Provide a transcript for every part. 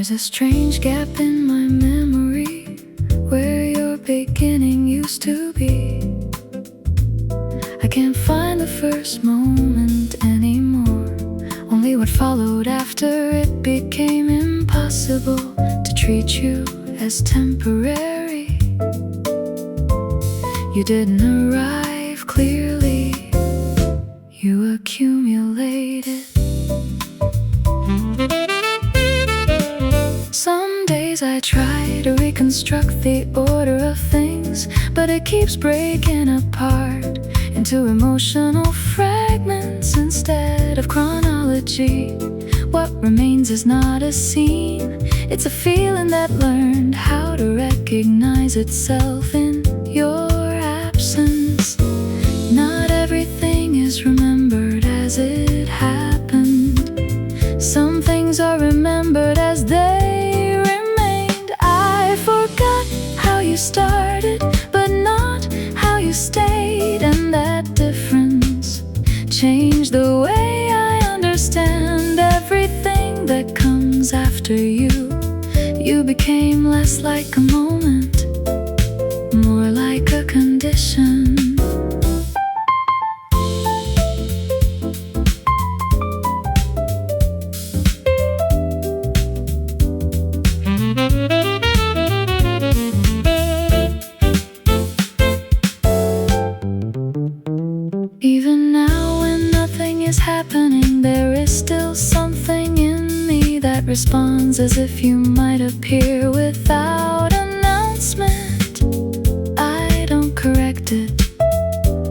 There's a strange gap in my memory where your beginning used to be. I can't find the first moment anymore, only what followed after it became impossible to treat you as temporary. You didn't arrive clearly, you accumulated. Some days I try to reconstruct the order of things, but it keeps breaking apart into emotional fragments instead of chronology. What remains is not a scene, it's a feeling that learned how to recognize itself in your absence. Not everything is remembered as it happened. Some things are remembered as they remained. I forgot how you started, but not how you stayed, and that difference changed the way I understand everything that comes after you. You became less like a moment, more like a condition. Even now when nothing is happening, there is still something in me that responds as if you might appear without announcement. I don't correct it,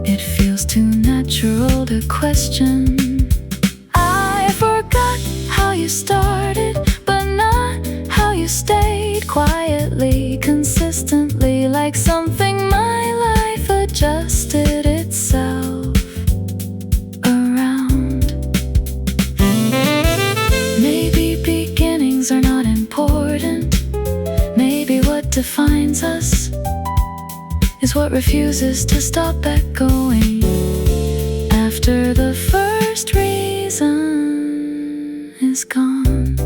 it feels too natural to question. I forgot how you started, but not how you stayed. Quietly, consistently, like something my life adjusted itself around. Maybe beginnings are not important. Maybe what defines us is what refuses to stop echoing after the first reason is gone.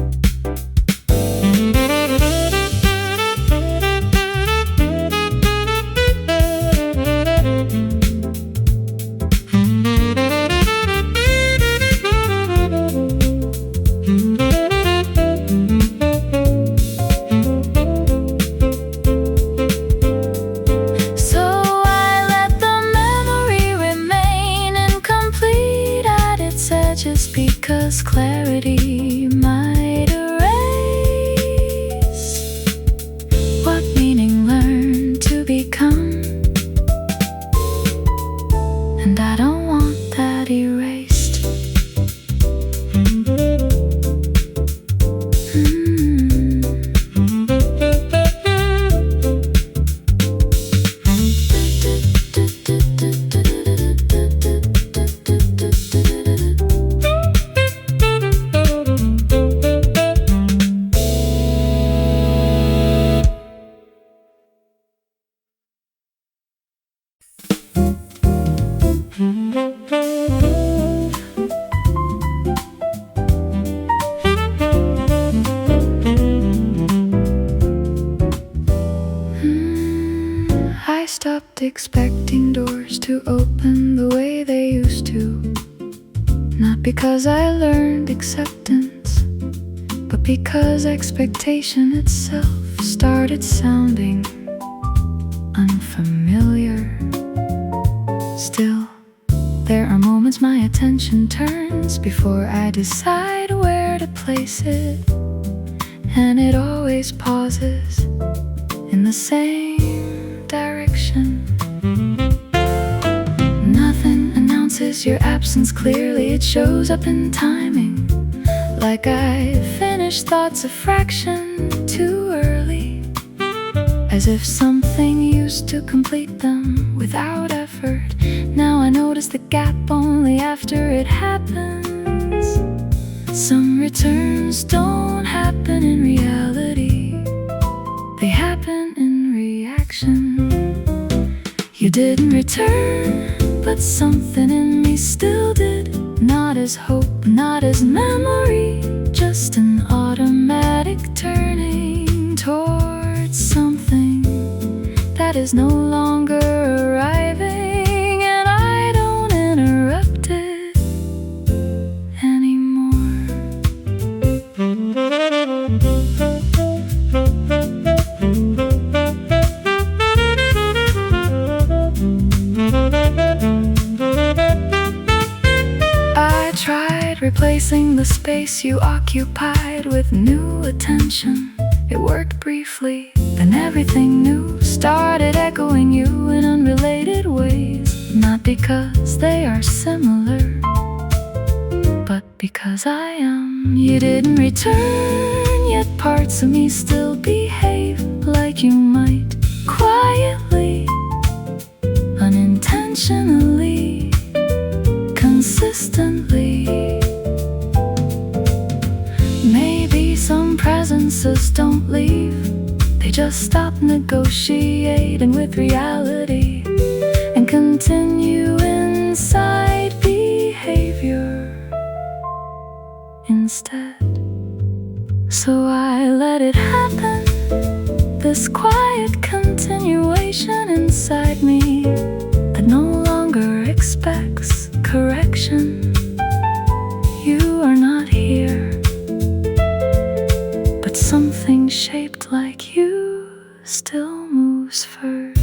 Just because clarity might erase what meaning learned to become, and I don't want that erased. I stopped expecting doors to open the way they used to. Not because I learned acceptance, but because expectation itself started sounding unfamiliar. Still, there are moments my attention turns before I decide where to place it, and it always pauses in the same direction. Nothing announces your absence clearly, it shows up in timing, like I finished thoughts a fraction too early, as if something used to complete them without effort. Now I notice the gap only after it happens. Some returns don't happen in reality, they happen in reaction. You didn't return, but something in me still did. Not as hope, not as memory, just an automatic turn. is no longer arriving, and I don't interrupt it anymore. I tried replacing the space you occupied with new attention. It worked briefly, then everything new started echoing you in unrelated ways. Not because they are similar, but because I am. You didn't return, yet parts of me still behave like you might. Quietly, unintentionally, consistently. Maybe some presences don't leave, they just stop negotiating with reality and continue inside behavior instead. So I let it happen, this quiet continuation inside me that no longer expects correction. You are not here, but something shaped like you still moves first.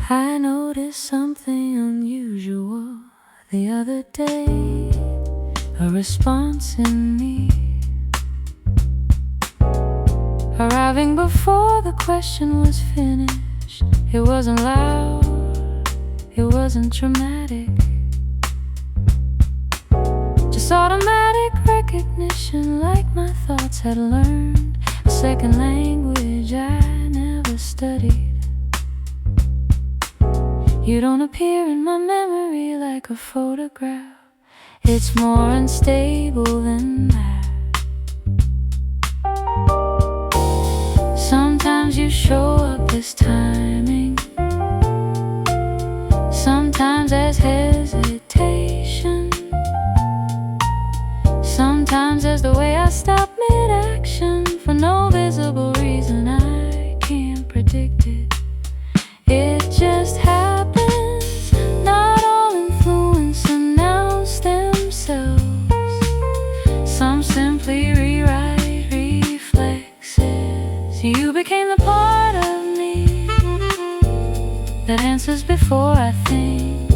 I noticed something unusual the other day, a response in me, arriving before the question was finished. It wasn't loud, it wasn't dramatic, just automatic recognition, like my thoughts had learned a second language I never studied. You don't appear in my memory like a photograph, it's more unstable than that. Sometimes you show up as timing, sometimes as hesitation, sometimes as the way I stop mid-action for no visible reason. I can't predict it, it just happens. Not all influence announce themselves, some simply rewrite reflexes. You became the part of me that answers before I think.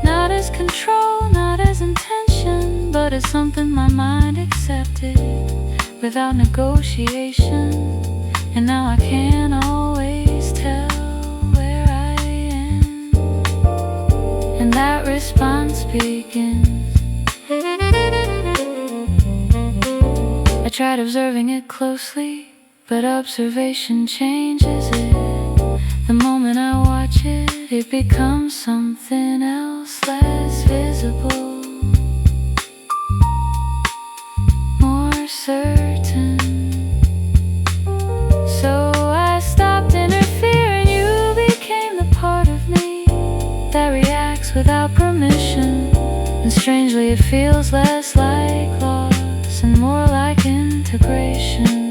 Not as control, not as intention, but as something my mind accepted without negotiation. And now I can't always tell where I am, and that response begins. I tried observing it closely, but observation changes it. The moment I watch it, it becomes something else, less visible, more certain. So I stopped interfering, you became the part of me that reacts without permission. And strangely it feels less like loss and more like integration.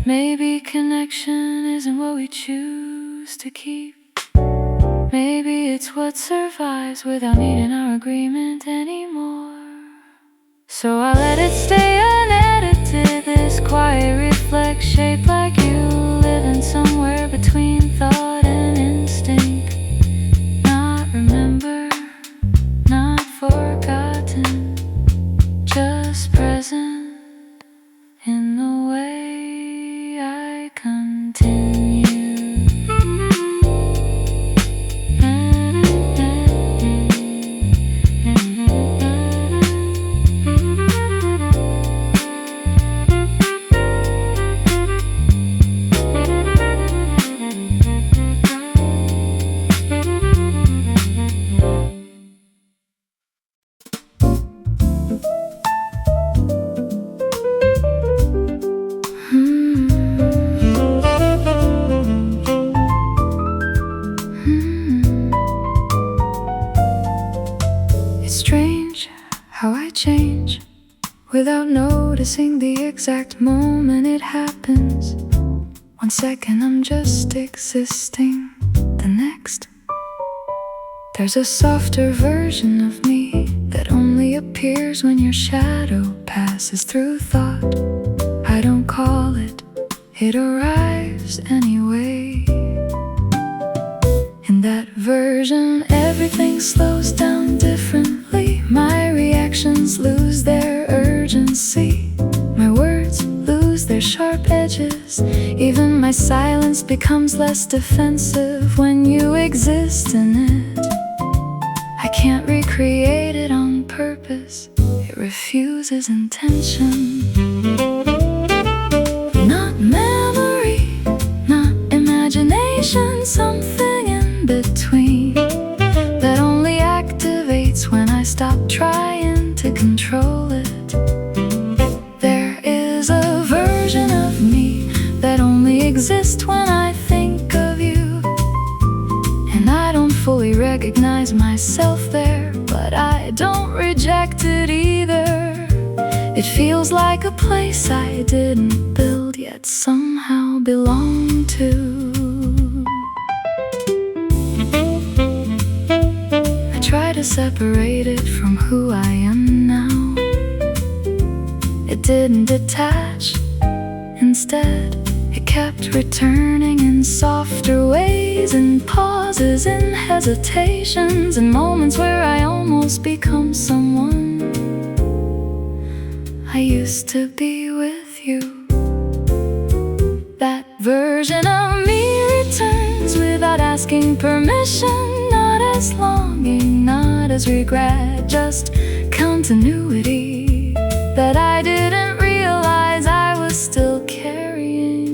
Maybe connection isn't what we choose to keep. Maybe it's what survives without needing our agreement anymore. So I let it stay unedited, quiet reflex shaped like you, living somewhere between thought and instinct. Not remember, not forgotten, just present in the way I continue. It's strange how I change without noticing the exact moment it happens. 1 second I'm just existing, the next there's a softer version of me that only appears when your shadow passes through thought. I don't call it, it arrives anyway. In that version, everything slows down differently. My reactions lose their urgency. My words lose their sharp edges. Even my silence becomes less defensive when you exist in it. I can't recreate it on purpose. It refuses intention. Not memory, not imagination, something in between that only activates when I stop trying to control it. There is a version of me that only exists when I think of you, and I don't fully recognize myself there, but I don't reject it either. It feels like a place I didn't build yet somehow belong to. I try to separate it from who I am now. It didn't detach. Instead, it kept returning in softer ways, in pauses, in hesitations, in moments where I almost become someone I used to be with you. That version of me returns without asking permission, not as longing, not as regret, just continuity that I didn't realize I was still carrying.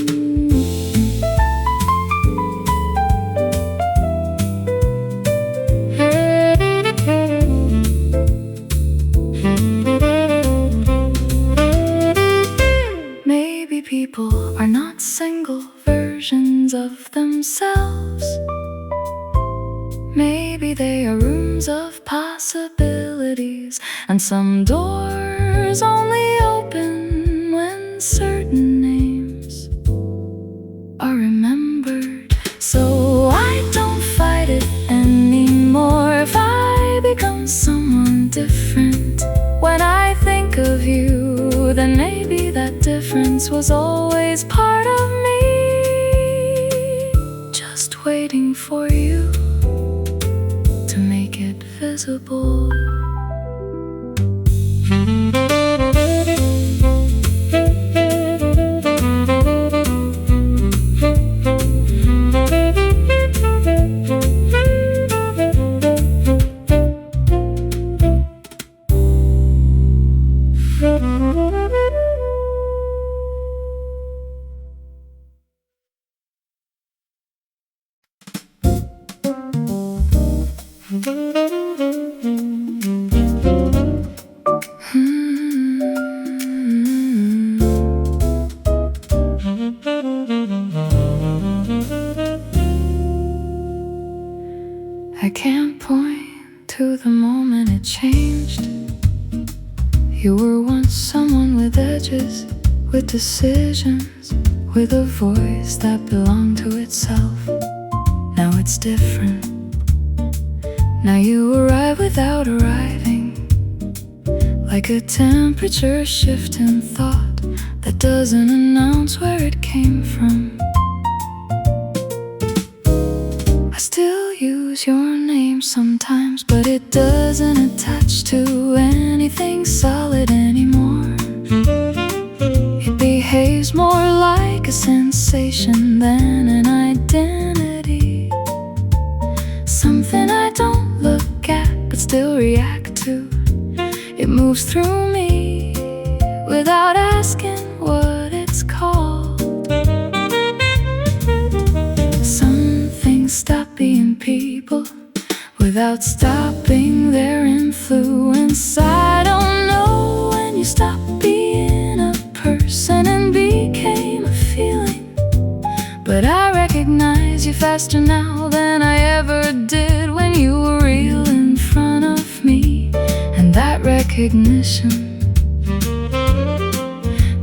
Maybe people are not single versions of themselves. Maybe they are rooms of possibilities, and some doors only open when certain names are remembered. So I don't fight it anymore if I become someone different. When I think of you, then maybe that difference was always part of me, just waiting for you to make it visible. I can't point to the moment it changed. You were once someone with edges, with decisions, with a voice that belonged to itself. Now it's different. Now you arrive without arriving, like a temperature shift in thought, that doesn't announce where it came from. I still use your name sometimes, but it doesn't attach to anything solid anymore. It behaves more like a sensation than an identity, something I don't look at but still react to. It moves through me without asking what it's called. Some things stop being people without stopping their influence. I don't know when you stop being a person and became a feeling, but I recognize you faster now than I ever did when you were real in front of me. And that recognition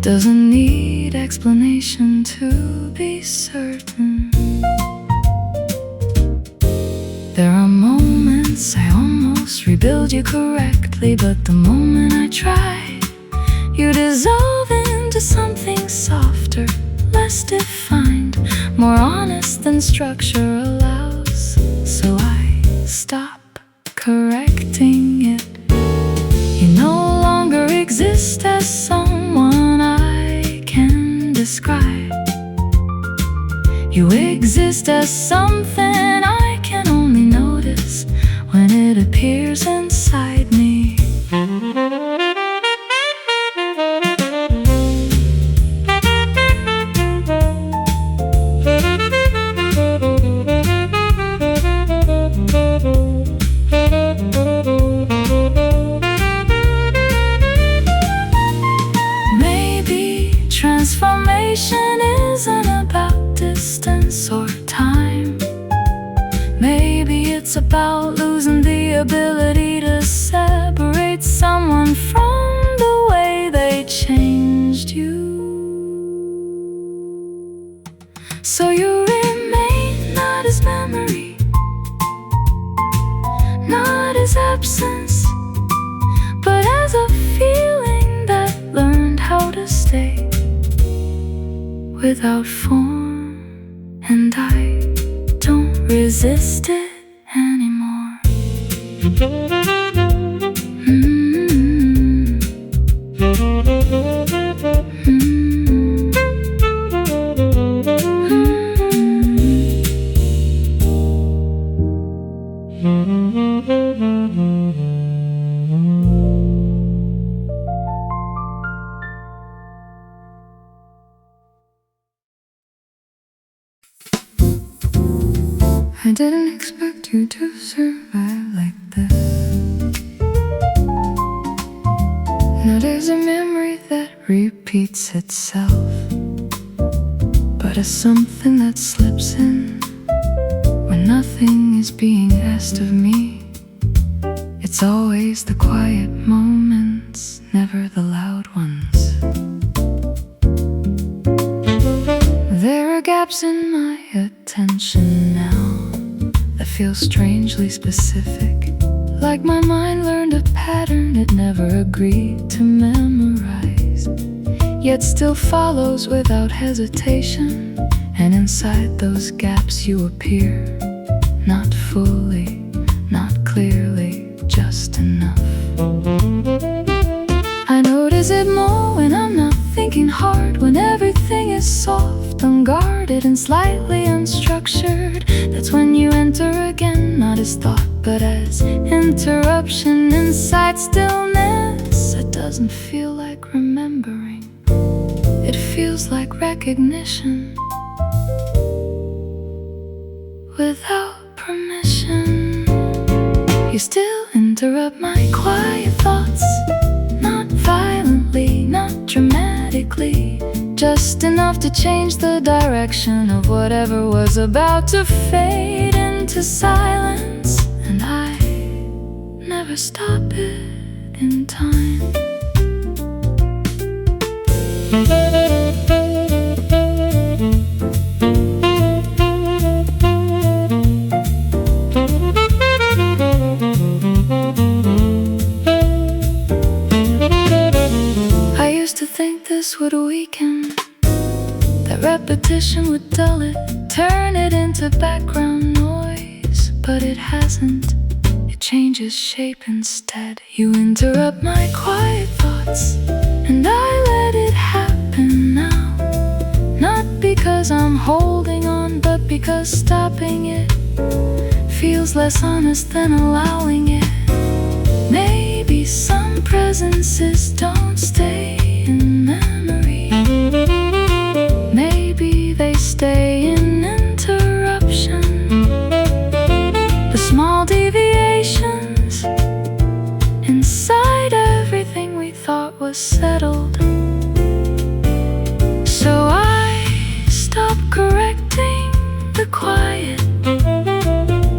doesn't need explanation to be certain. There are moments I almost rebuild you correctly, but the moment I try, you dissolve into something softer, less defined, more honest than structure allows. So I stop correcting it. You no longer exist as someone I can describe. You exist as something I can only notice when it appears inside me. Transformation isn't about distance or time. Maybe it's about losing the ability to separate someone from the way they changed you. So you remain not as memory, not as absence, but as a feeling that learned how to stay without form, and I don't resist it anymore. I didn't expect you to survive like this. Now there's a memory that repeats itself, but it's something that slips in when nothing is being asked of me. It's always the quiet moments, never the loud ones. There are gaps in my attention now that feel strangely specific, like my mind learned a pattern it never agreed to memorize, yet still follows without hesitation. And inside those gaps you appear, not fully, not clearly, just enough. I notice it more when I'm not thinking hard, when everything is soft, unguarded, and slightly unstructured. That's when you enter again, not as thought, but as interruption inside stillness. It doesn't feel like remembering, it feels like recognition without permission. You still interrupt my quiet thoughts, not violently, not dramatically, just enough to change the direction of whatever was about to fade into silence. And I never stop it in time. focus would weaken, that repetition would dull it, turn it into background noise. But it hasn't, it changes shape instead. You interrupt my quiet thoughts, and I let it happen now. Not because I'm holding on, but because stopping it feels less honest than allowing it. Maybe some presences don't stay in memory. Maybe they stay in interruption. The small deviations inside everything we thought was settled. So I stop correcting the quiet,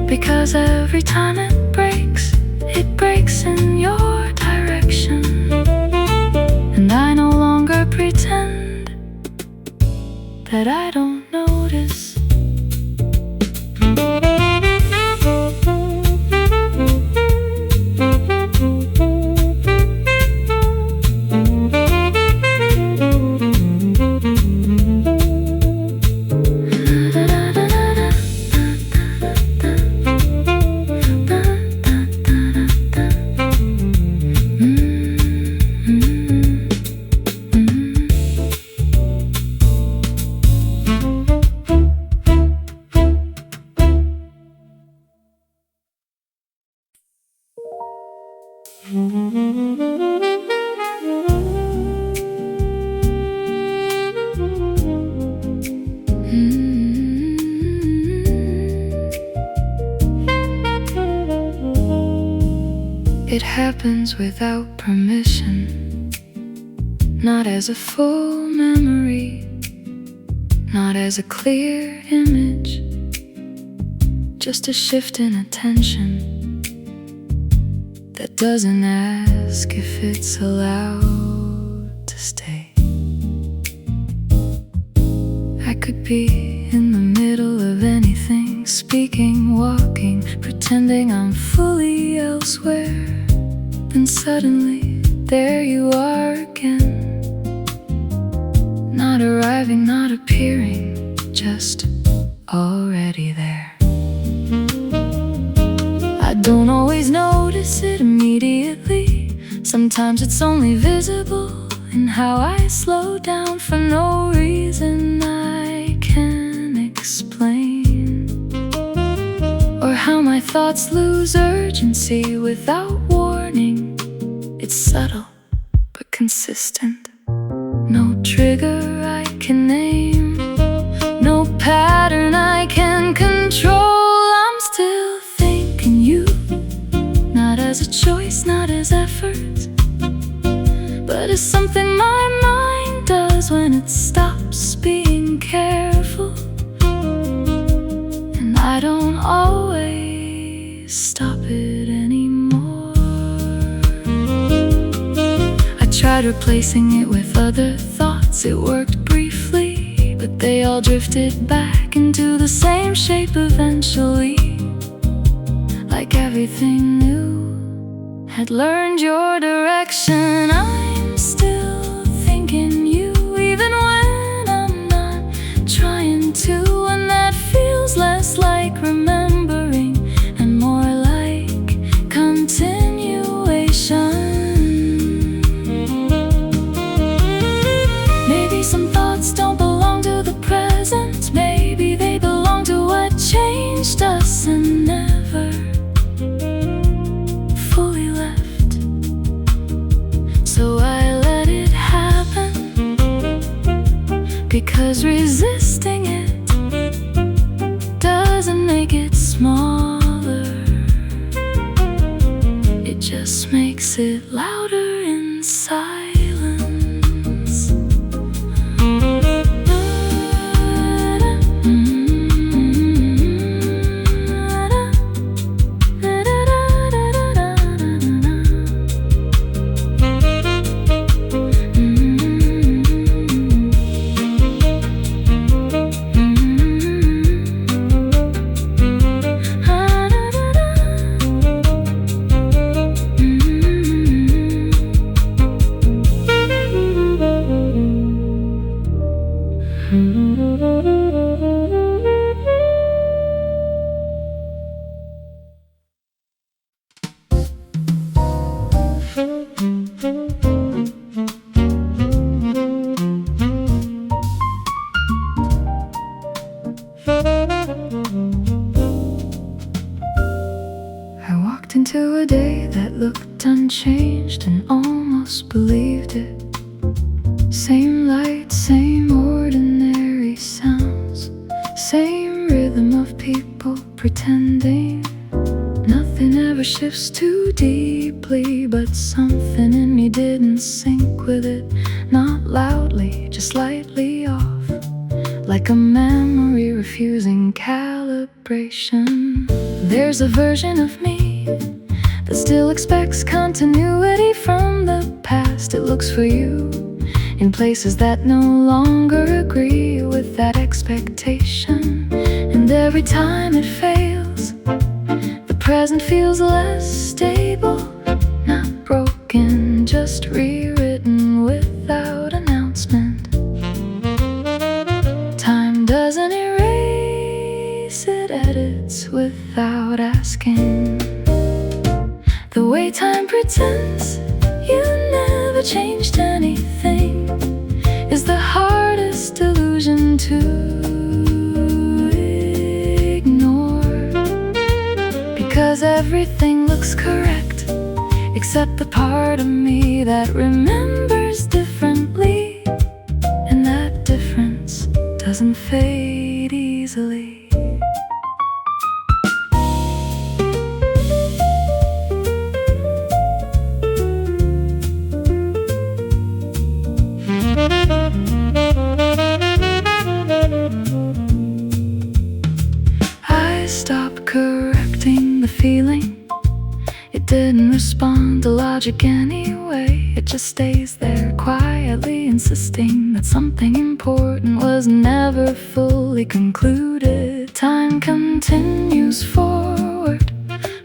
because every time it breaks in your direction. And I no longer pretend that I don't notice. It happens without permission, not as a full memory, not as a clear image, just a shift in attention that doesn't ask if it's allowed to stay. I could be in the middle of anything, speaking, walking, pretending I'm fully elsewhere. Then suddenly, there you are again. Not arriving, not appearing, just already there. I don't always notice it immediately. Sometimes it's only visible in how I slow down for no reason I can explain, or how my thoughts lose urgency without warning. It's subtle but consistent. No trigger I can name, no pattern I can control. I'm still thinking you, not as a choice, not as effort, but as something my mind does when it stops being careful. And I don't always stop it anymore. I tried replacing it with other thoughts. It worked briefly, but they all drifted back into the same shape eventually. Like everything new had learned your direction. I'm still thinking you, even when I'm not trying to. And that feels less like remembering and more like continuation. Maybe some thoughts don't belong to the present. Maybe they belong to what changed us and never fully left. So I let it happen, because resisting it doesn't make it smaller. It just makes it louder in silence. through a day that looked unchanged and almost believed it. Same light, same ordinary sounds, same rhythm of people pretending. Nothing ever shifts too deeply, but something in me didn't sync with it. Not loudly, just slightly off, like a memory refusing calibration. There's a version of me that still expects continuity from the past. It looks for you in places that no longer agree with that expectation. And every time it fails, the present feels less stable. Not broken, just rewritten without announcement. Time doesn't erase, it edits without asking. The way time pretends you never changed anything is the hardest illusion to ignore. Because everything looks correct, except the part of me that remembers differently. And that difference doesn't fade easily. Stop correcting the feeling. It didn't respond to logic anyway. It just stays there quietly, insisting that something important was never fully concluded. Time continues forward,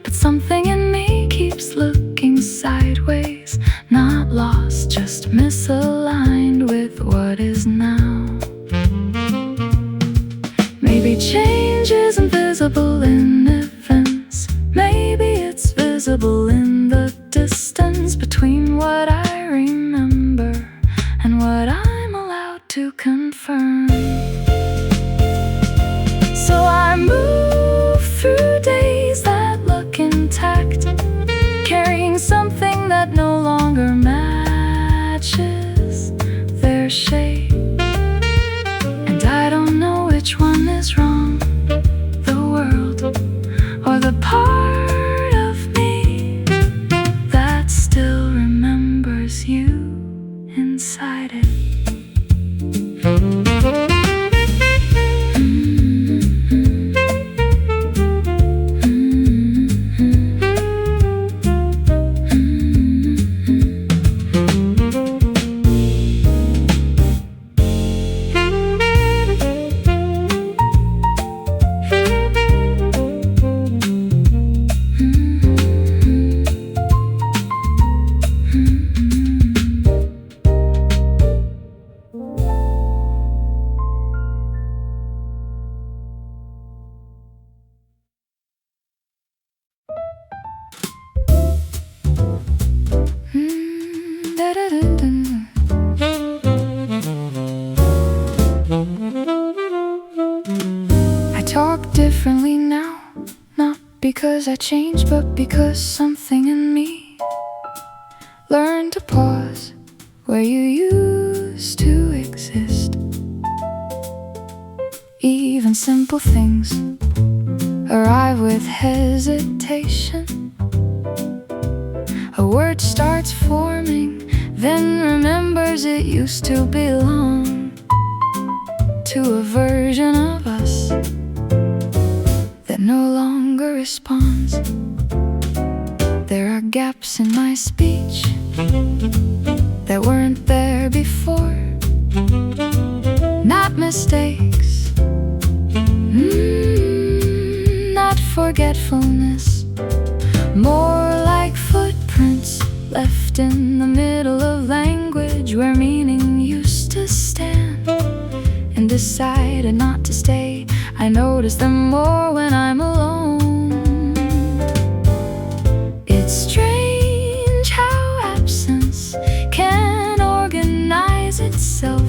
but something in me keeps looking sideways. Not lost, just misaligned with what is now. Maybe change isn't visible in events. Maybe it's visible in the distance between what I remember and what I'm allowed to confirm. So I move through days that look intact, carrying something that no longer matches their shape. And I don't know which one is wrong, the world or the part of me that still remembers you inside it. I talk differently now, not because I changed, but because something in me learned to pause where you used to exist. Even simple things arrive with hesitation. A word starts forming, then remembers it used to belong to a version of us that no longer responds. There are gaps in my speech that weren't there before. Not mistakes, not forgetfulness, more like footprints left in the middle of language where meaning used to stand and decided not to stay. I notice them more when I'm alone. It's strange how absence can organize itself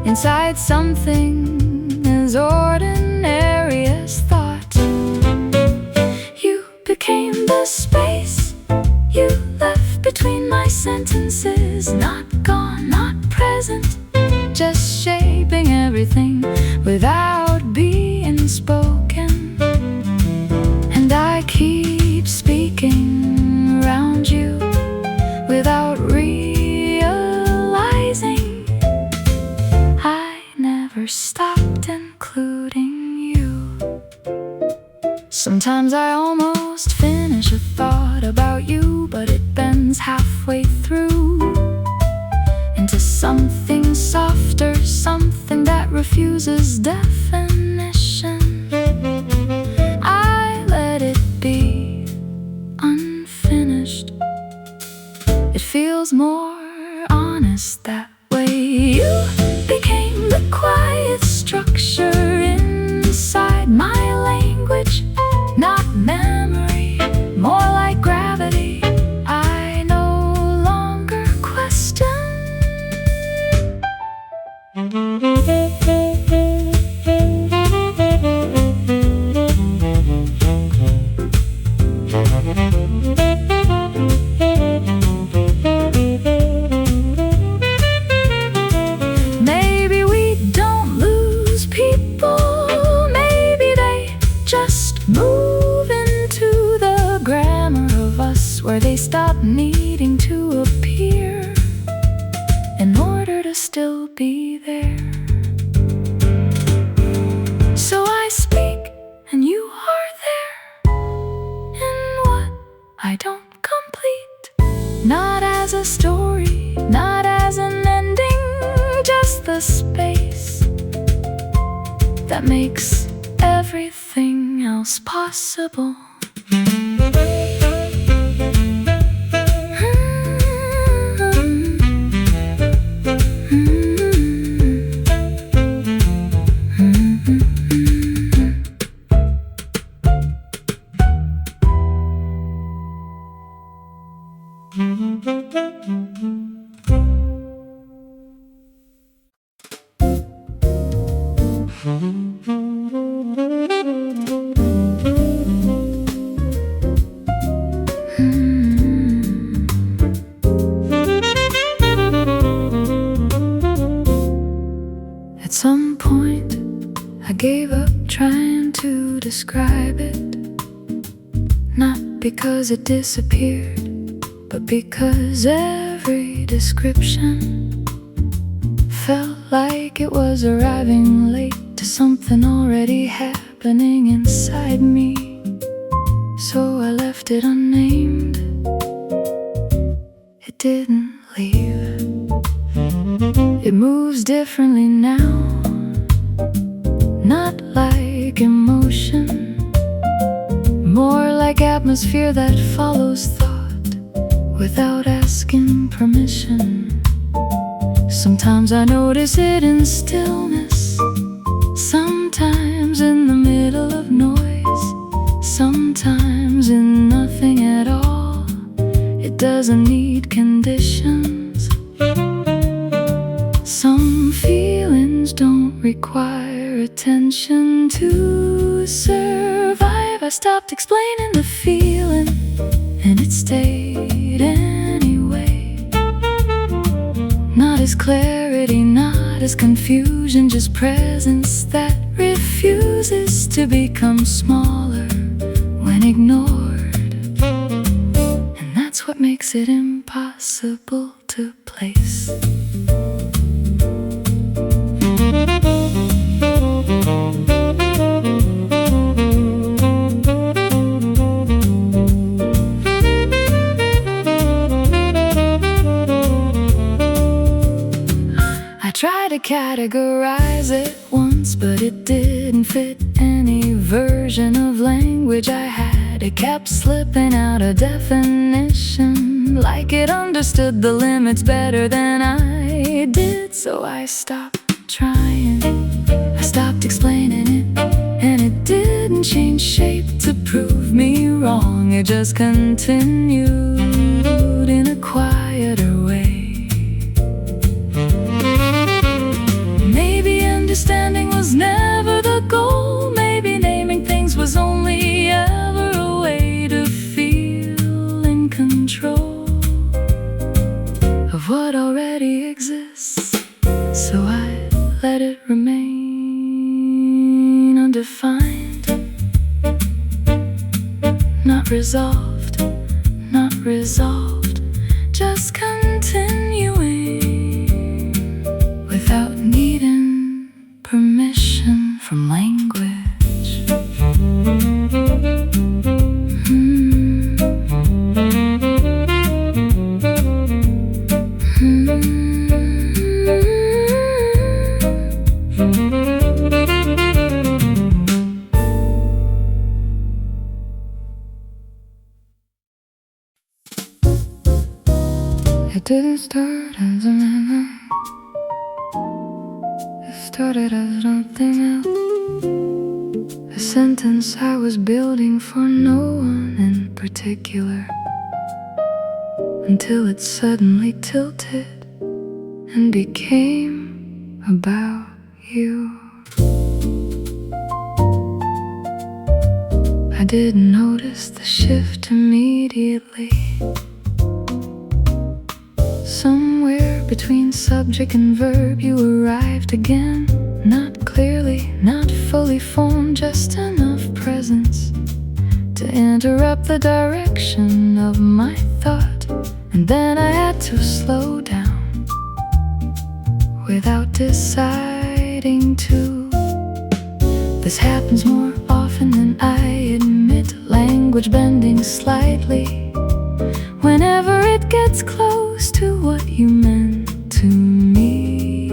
inside something as ordinary as thought. You became the space sentences, not gone, not present, just shaping everything without being spoken. And I keep speaking around you without realizing I never stopped including you. Sometimes I almost finish a thought about you, but it bends halfway through into something softer, something that refuses definition. I let it be unfinished. It feels more honest that way. You became the quiet structure inside my language, not memory, more like gravity. I no longer question. Maybe we don't lose people, maybe they just move into the grammar of us, where they stop needing to appear in order to still be there. So I speak and you are there in what I don't complete, not as a story, not as an ending, just the space that makes everything else possible. At some point, I gave up trying to describe it, not because it disappeared, but because every description felt like it was arriving late to something already happening inside me. So I left it unnamed. It didn't leave. It moves differently now, not like emotion, more like atmosphere that follows thought without asking permission. Sometimes I notice it in stillness, sometimes in the middle of noise, sometimes in nothing at all. It doesn't need conditions. Some feelings don't require attention to survive. I stopped explaining the feeling, and it stayed anyway. Not as clarity, not as confusion, just presence that refuses to become smaller when ignored. And that's what makes it impossible to place. I tried to categorize it once, but it didn't fit any version of language I had. It kept slipping out of definition, like it understood the limits better than I did. So I stopped trying, I stopped explaining it, and it didn't change shape to prove me wrong. It just continued in a quieter way. Maybe understanding was never the goal. Maybe naming things was only ever a way to feel in control. let it remain undefined, not resolved, not resolved, just continuing without needing permission from language. It didn't start as a memory. It started as something else, a sentence I was building for no one in particular, until it suddenly tilted and became about you. I didn't notice the shift immediately. Somewhere between subject and verb you arrived again, not clearly, not fully formed, just enough presence to interrupt the direction of my thought. And then I had to slow down without deciding to. This happens more often than I admit, language bending slightly whenever it gets close to what you meant to me.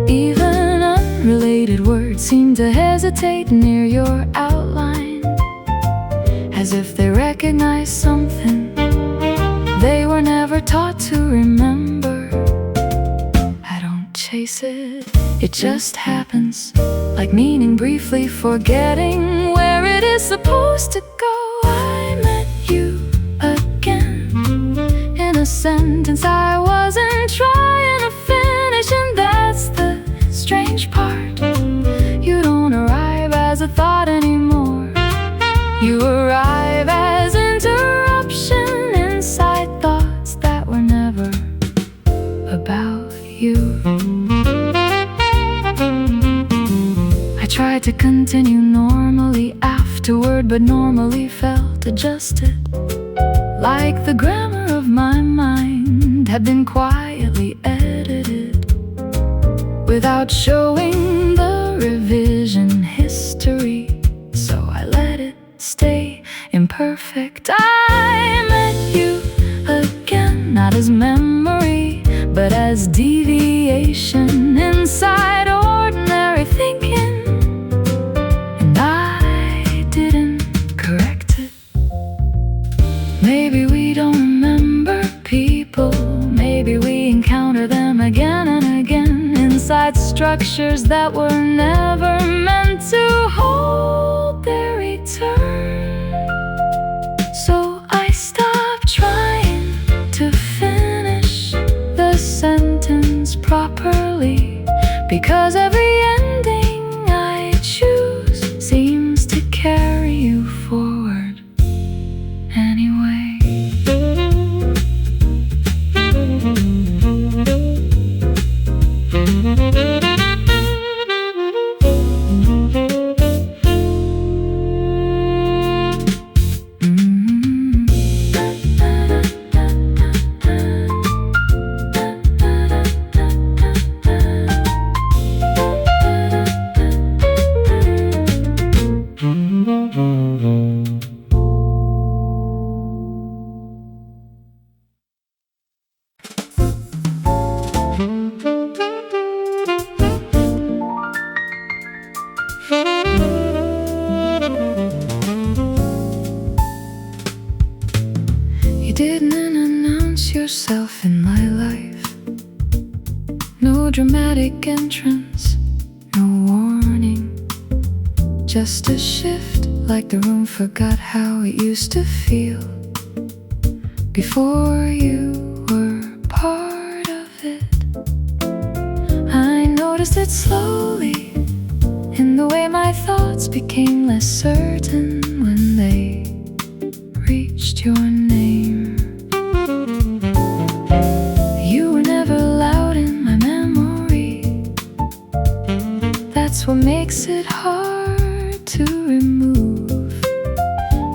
Even unrelated words seem to hesitate near your outline, as if they recognize something they were never taught to remember. I don't chase it, it just happens, like meaning briefly forgetting where it is supposed to go. I met you again in a sentence I wasn't trying to finish, and that's the strange part. You don't arrive as a thought anymore. You arrive as interruption inside thoughts that were never about you. I tried to continue normally afterward, but normally felt adjusted, like the grammar of my mind had been quietly edited without showing the revision history. So I let it stay imperfect. I met you again, not as memory, but as deviation inside ordinary thinking. And I didn't correct it. Maybe we don't remember people, maybe we encounter them again and again inside structures that were never meant to hold their return. So I stopped trying to finish the sentence properly, because every ending I choose seems to carry you forward anyway. You didn't announce yourself in my life. No dramatic entrance, no warning. Just a shift, like the room forgot how it used to feel before you were part of it. I noticed it slowly in the way my thoughts became less certain when they reached your name. You were never loud in my memory. makes it hard to remove.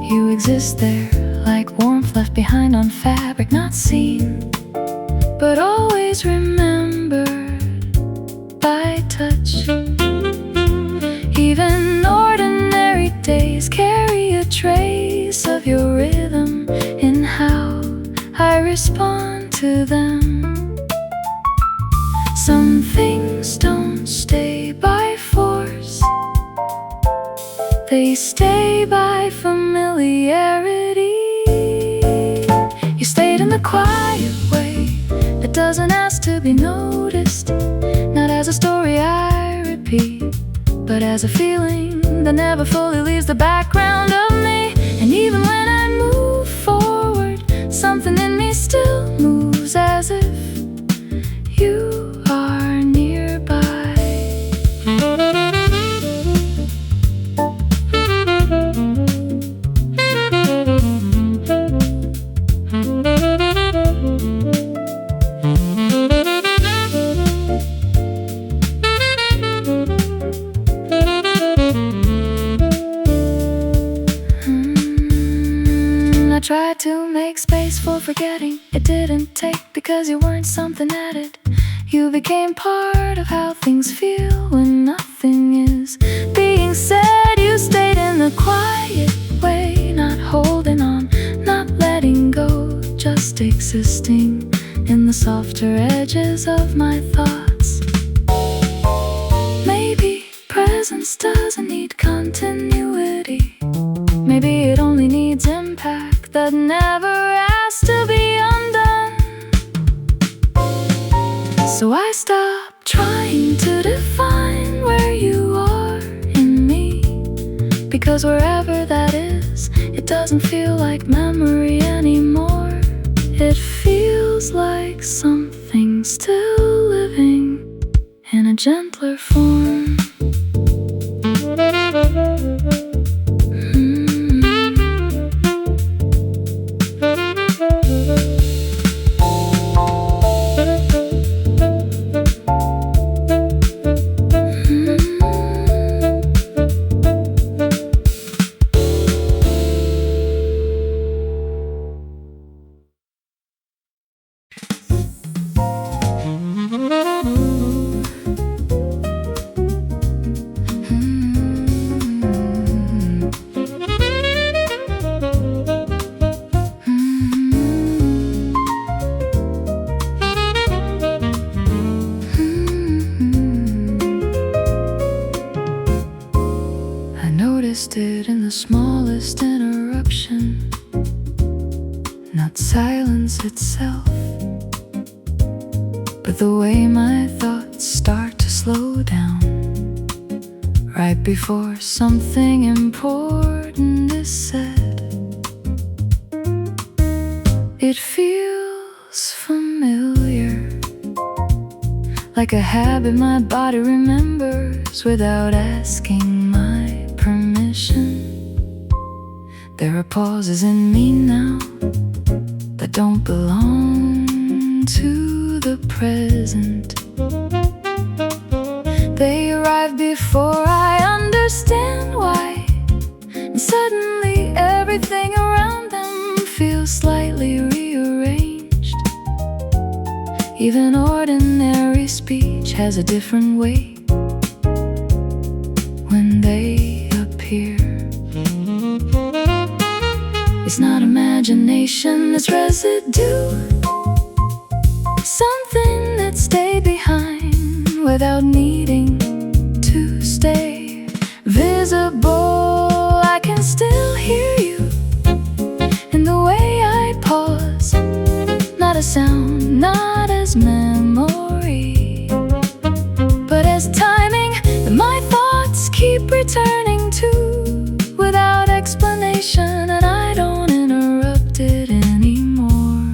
You exist there like warmth left behind on fabric, not seen, but always remembered by touch. Even ordinary days carry a trace of your rhythm in how I respond to them. Some things don't stay by force, they stay by familiarity. You stayed in the quiet way that doesn't ask to be noticed, not as a story I repeat, but as a feeling that never fully leaves the background of me. And even when I move forward, something in me still moves as if you are nearby. I tried to make space for forgetting. It didn't take because you weren't something added. You became part of how things feel when nothing is being said. You stayed in the quiet way, not holding on, not letting go, just existing in the softer edges of my thoughts. Maybe presence doesn't need continuity. Maybe it only needs impact that never has to be undone. So I stopped trying to define where you are in me, because wherever that is, it doesn't feel like memory anymore. It feels like something still living in a gentler form. It in the smallest interruption, not silence itself, but the way my thoughts start to slow down right before something important is said. It feels familiar, like a habit my body remembers without asking my permission. There are pauses in me now that don't belong to the present. They arrive before I understand why, and suddenly everything around them feels slightly rearranged. Even ordinary speech has a different weight when they appear. It's not imagination, it's residue, something that stayed behind without needing to stay visible. I can still hear you in the way I pause, not as sound, not as memory, but as timing that my thoughts keep returning to without explanation, and I don't interrupt it anymore.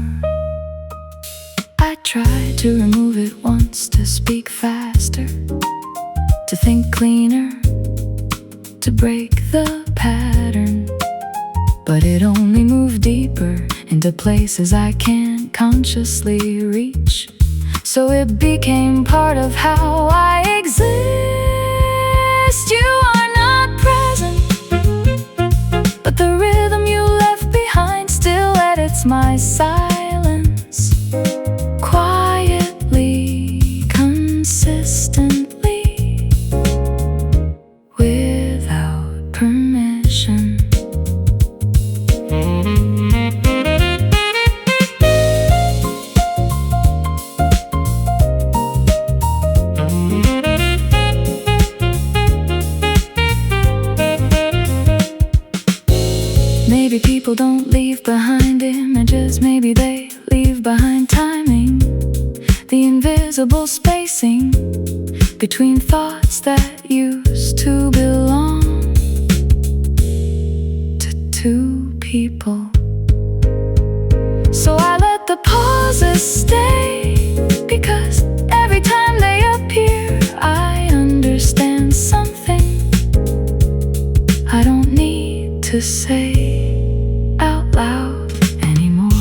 I tried to remove it once, to speak faster, to think cleaner, to break the pattern, but it only moved deeper into places I can't consciously reach. So it became part of how I exist. You of my silence, quietly, consistently, without permission. Maybe people don't leave behind images, maybe they leave behind timing, the invisible spacing between thoughts that used to belong to two people. So I let the pauses stay, because every time they appear I understand something I don't need to say out loud anymore.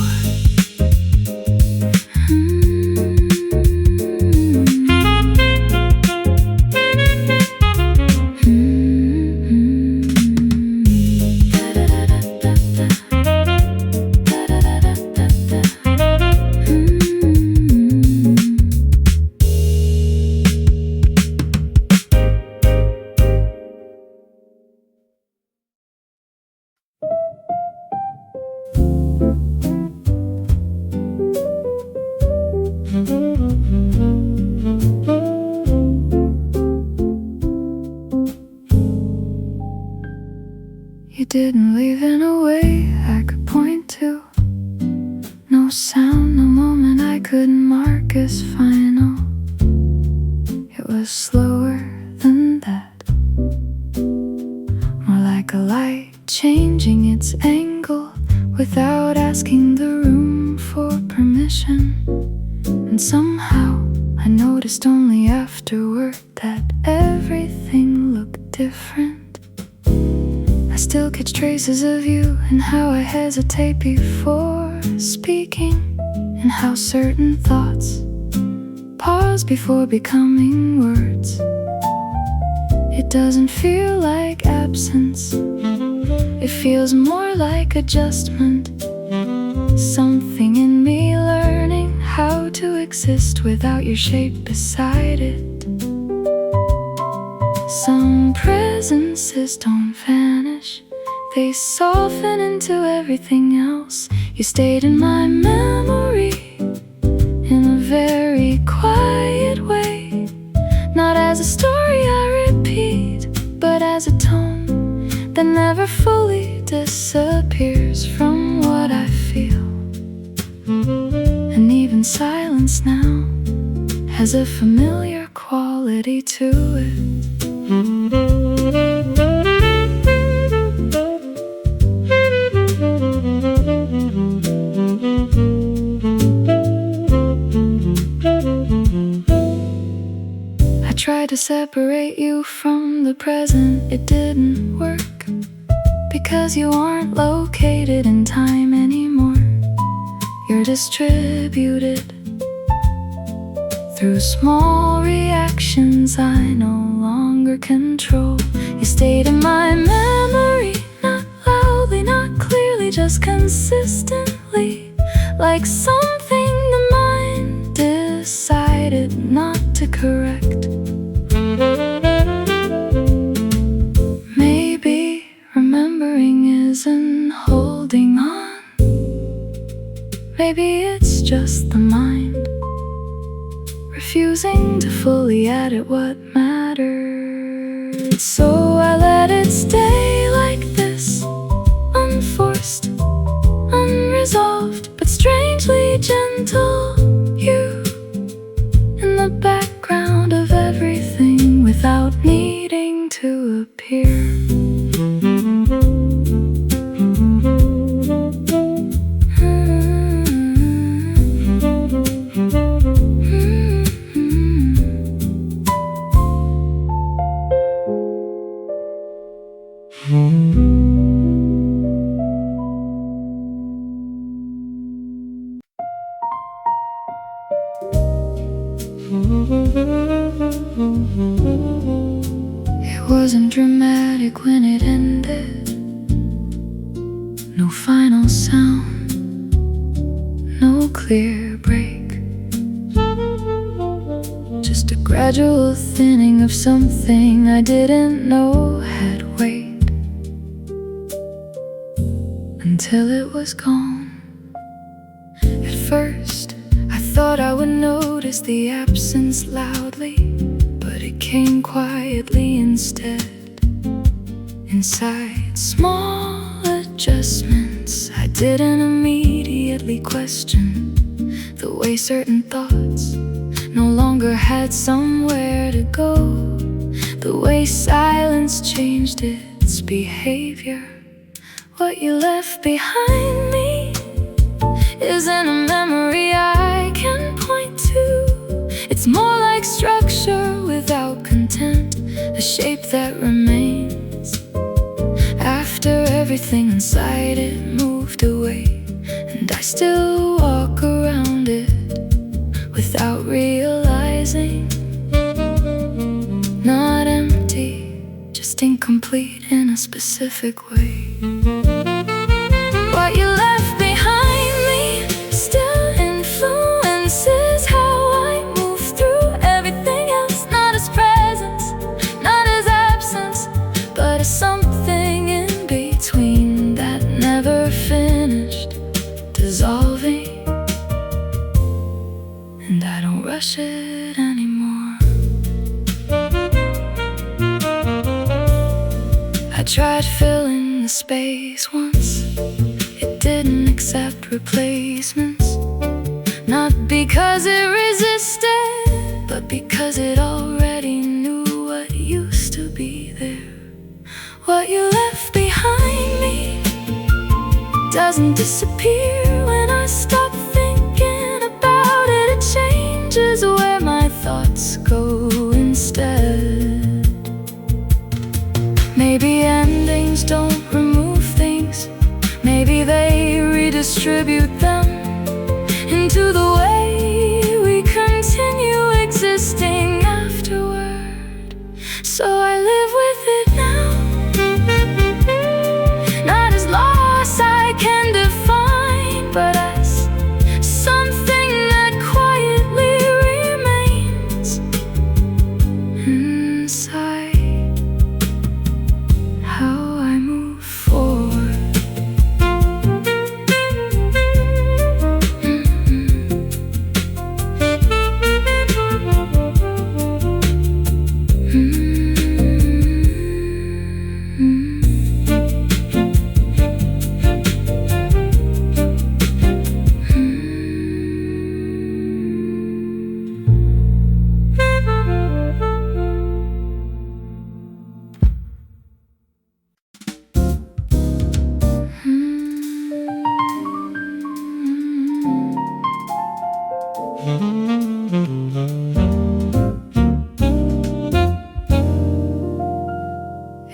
You didn't leave in a way I could point to. No sound, no moment I couldn't mark as final. It was slower than that, more like a light changing its angle without asking the room for permission. And somehow I noticed only afterward that everything looked different. I still catch traces of you in how I hesitate before speaking, and how certain thoughts pause before becoming words. It doesn't feel like absence, it feels more like adjustment. Something in me learning how to exist without your shape beside it. Some presences don't vanish, they soften into everything else. You stayed in my memory in a very quiet way, not as a story I repeat, but as a tone that never fully disappears from what I feel. And even silence now has a familiar quality to it. I tried to separate you from the present, it didn't work, because you aren't located in time anymore. You're distributed through small reactions I no longer control. You stayed in my memory, not loudly, not clearly, just consistently, like something the mind decided not to correct. Maybe remembering isn't holding on, maybe it's just the mind refusing to fully edit what mattered. So I let it stay like this, unforced, unresolved, but strangely gentle. You in the background of everything without needing to appear. It wasn't dramatic when it ended, no final sound, clear break, just a gradual thinning of something I didn't know had weight, until it was gone. At first, I thought I would notice the absence loudly, but it came quietly instead. Inside, small adjustments I didn't immediately question, the way certain thoughts no longer had somewhere to go, the way silence changed its behavior. What you left behind me isn't a memory I can point to. It's more like structure without content, a shape that remains after everything inside it moved away. And I still walk around it without realizing, not empty, just incomplete in a specific way. What you left behind me still influences how I move through everything else, not as presence, not as absence, but as something in between that never finished dissolving. And I don't rush it anymore. I tried filling the space once, it didn't accept replacements, not because it resisted, but because it already knew what used to be there. What you left behind me doesn't disappear when I stop thinking about it. It changes where my thoughts go instead. Maybe endings don't remove things, maybe they redistribute them into the way we continue existing afterward. So I live with it now, not as loss I can define, but as something that quietly remains inside how I move forward.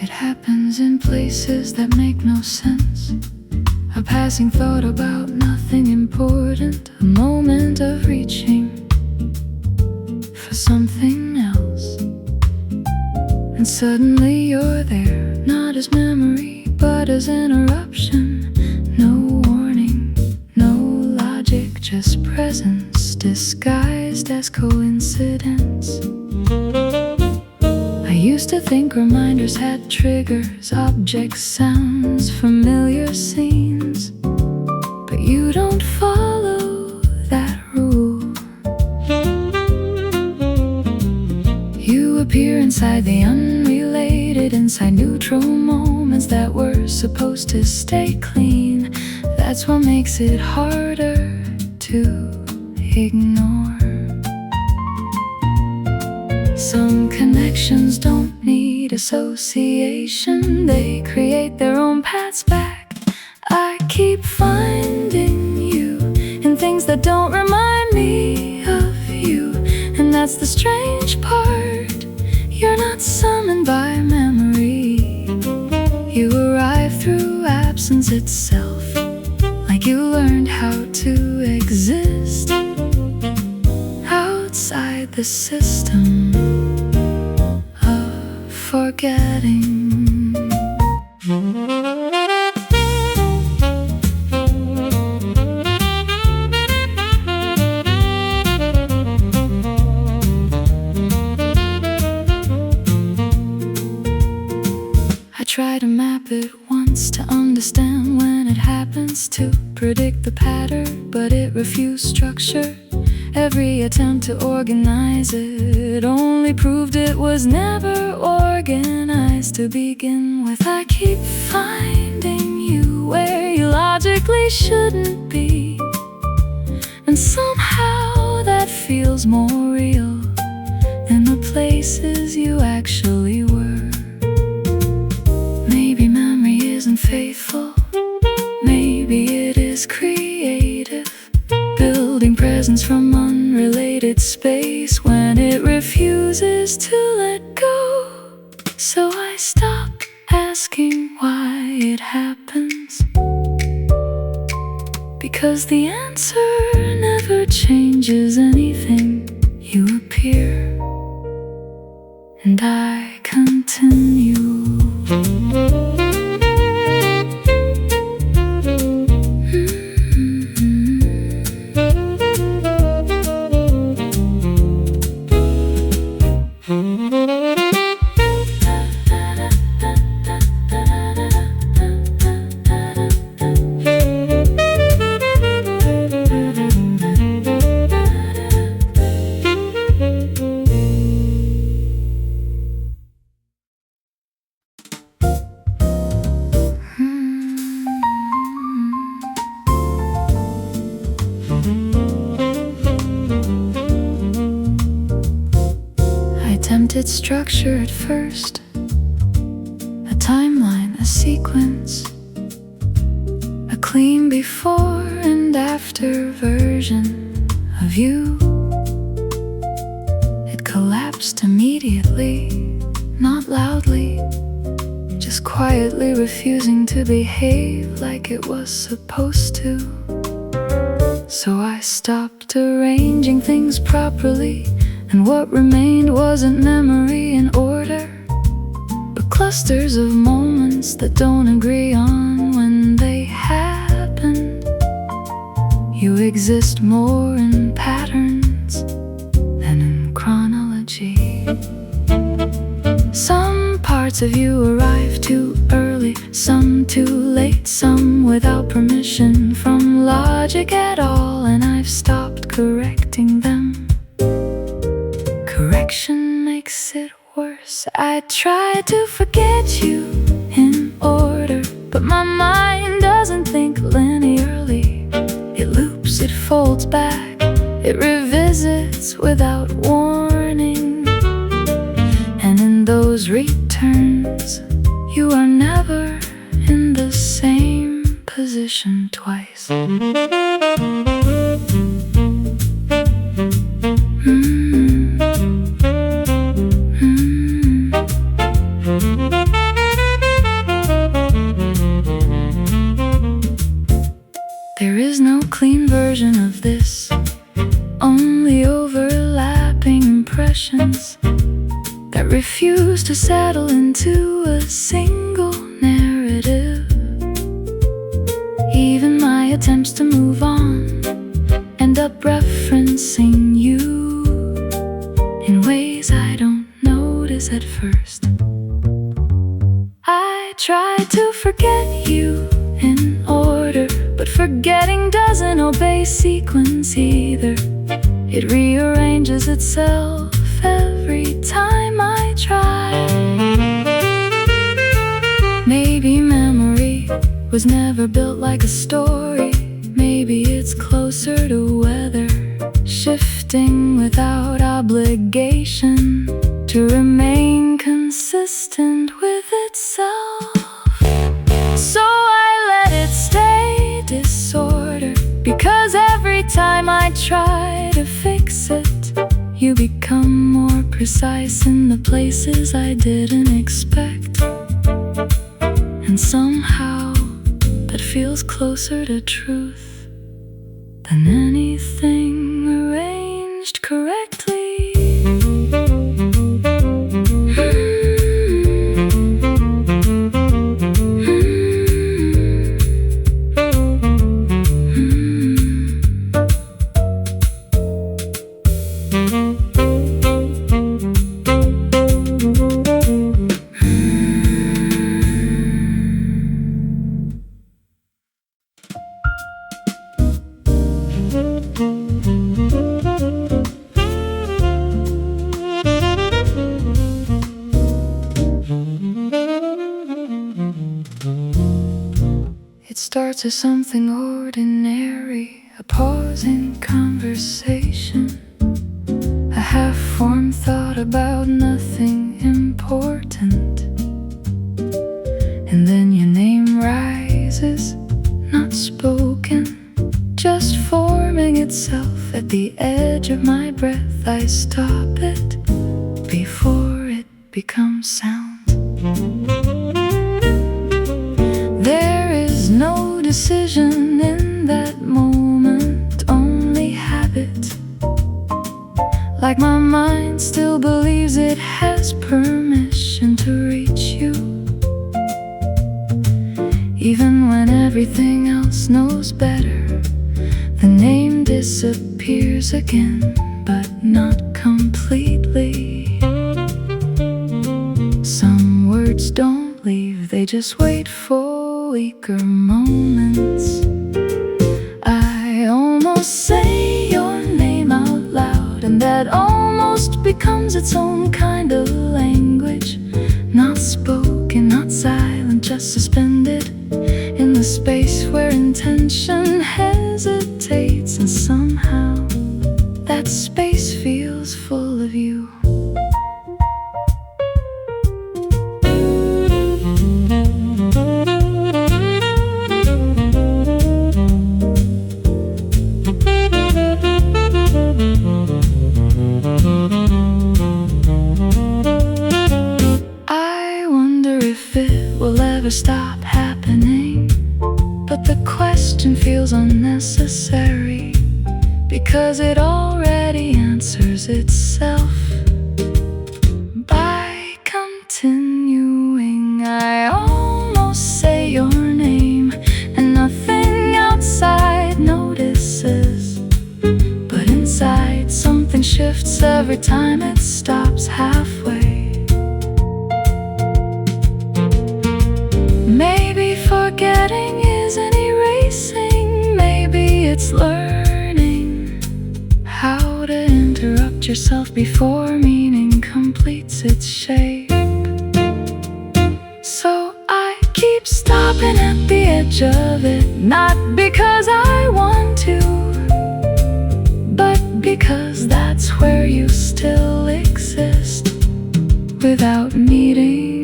It happens in places that make no sense, a passing thought about nothing important, a moment of reaching for something else, and suddenly you're there, not as memory, but as interruption. No warning, no logic, just presence disguised as coincidence. I used to think reminders had triggers, objects, sounds, familiar scenes, but you don't follow that rule. You appear inside the unrelated, inside neutral moments that were supposed to stay clean. That's what makes it harder to ignore. Some connections don't need association, they create their own paths back. I keep finding you in things that don't remind me of you, and that's the strange part. You're not summoned by memory, you arrive through absence itself, like you learned how to exist outside the system of forgetting. to predict the pattern, but it refused structure. Every attempt to organize it only proved it was never organized to begin with. I keep finding you where you logically shouldn't be, and somehow that feels more real than the places you actually were. Maybe memory isn't faithful, maybe it is creative, building presence from unrelated space when it refuses to let go. So I stop asking why it happens, because the answer never changes anything. You appear and I continue. Attempted structure at first, a timeline, a sequence, a clean before and after version of you. It collapsed immediately, not loudly, just quietly refusing to behave like it was supposed to. So I stopped arranging things properly, and what remained wasn't memory in order, but clusters of moments that don't agree on when they happened. You exist more in patterns than in chronology. Some parts of you arrive too early, some too late, some without permission from logic at all, and I've stopped correcting them. Correction makes it worse. I try to forget you in order, but my mind doesn't think linearly. It loops, it folds back, it revisits without warning. And in those returns, you are never in the same position twice. There is no clean version of this, only overlapping impressions that refuse to settle into a single narrative. Even my attempts to move on end up referencing you in ways I don't notice at first. I try to forget you in order, but forgetting doesn't obey sequence either. It rearranges itself every time I try. Maybe memory was never built like a story. Maybe it's closer to weather, shifting without obligation to remain consistent with itself. So I let it stay disorder, because every time I try to fix it, you become more precise in the places I didn't expect. And somehow that feels closer to truth than anything arranged correctly. to something ordinary, a pause in conversation, a half-formed thought about nothing important. And then your name rises, not spoken, just forming itself at the edge of my breath. I stop it before it becomes sound. There is no decision in that moment, only habit. Like my mind still believes it has permission to reach you, even when everything else knows better. The name disappears again, but not completely. Some words don't leave, they just wait for weaker moments. I almost say your name out loud, and that almost becomes its own kind of language. Not spoken, not silent, just suspended in the space where intention hesitates. And somehow that space feels full of you. I wonder if it will ever stop happening, but the question feels unnecessary, because it already answers itself by continuing. I almost say your name, and nothing outside notices, but inside something shifts every time it stops halfway. Maybe forgetting isn't erasing, maybe it's learning how to interrupt yourself before meaning completes its shape. So I keep stopping at the edge of it, not because I want to, but because that's where you still exist, without needing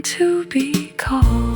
to be called.